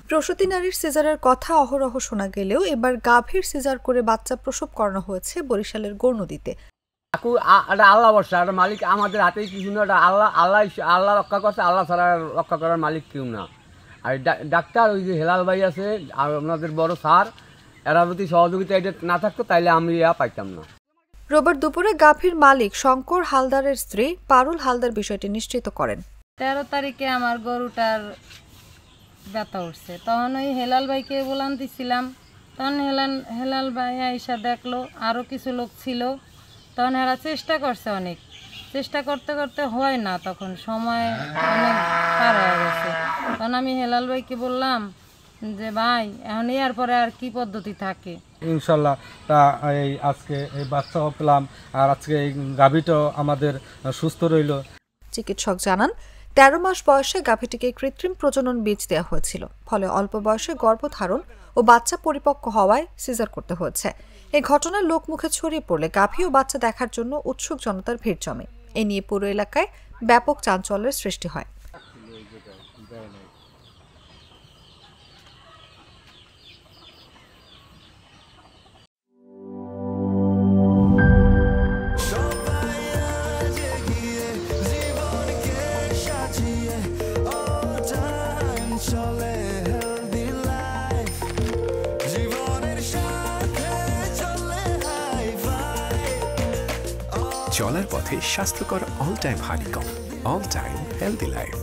প্রসূতি নারীর সিজারের কথা অহরহ শোনা গেলেও এবার গাভীর সিজার করে বাচ্চা প্রসব করানো হয়েছে বরিশালের গৌরনদীতে। আল্লাহ বর্ষা মালিক আমাদের হাতেই কিছু না, আল্লাহ আল্লাহ আল্লাহ রক্ষা করছে, আল্লাহ ছাড়া রক্ষা করার মালিক কেউ না। আর ডাক্তার ওই যে হেলাল ভাই আছে আর আপনাদের বড় স্যার, এরা যদি সহযোগিতা এটা না থাকতো তাইলে আমি পাইতাম না। রোববার দুপুরে গাভীর মালিক শঙ্কর হালদারের স্ত্রী পারুল হালদার বিষয়টি নিশ্চিত করেন। 13 তারিখে আমার গরুটার ব্যথা উঠছে, তখন ওই হেলাল ভাইকে বলান দিছিলাম, তখন হেলাল ভাই আইসা দেখলো আরও কিছু লোক ছিল, তখন এরা চেষ্টা করছে, অনেক চেষ্টা করতে করতে হয় না, তখন সময় অনেক পার হয়ে গেছে। তখন আমি হেলাল ভাইকে বললাম যে ভাই এখন এর পরে আর কি পদ্ধতি থাকে। ইনশাল্লাহ তা এই আজকে এই বাচ্চাও পেলাম, আর আজকে এই গাভীটাও আমাদের সুস্থ রইল। চিকিৎসক জানান 13 মাস বয়সে গাভীটিকে কৃত্রিম প্রজনন বীজ দেওয়া হয়েছিল, ফলে অল্প বয়সে গর্ভধারণ ও বাচ্চা পরিপক্ক হওয়ায় সিজার করতে হয়েছে। এই ঘটনা লোকমুখে ছড়িয়ে পড়লে গাভী ও বাচ্চা দেখার জন্য উৎসুক জনতার ভিড় জমে। এ নিয়ে পুরো এলাকায় ব্যাপক চাঞ্চল্যের সৃষ্টি হয়। চলার পথে স্বাস্থ্যকর all time honeycomb, all time healthy life.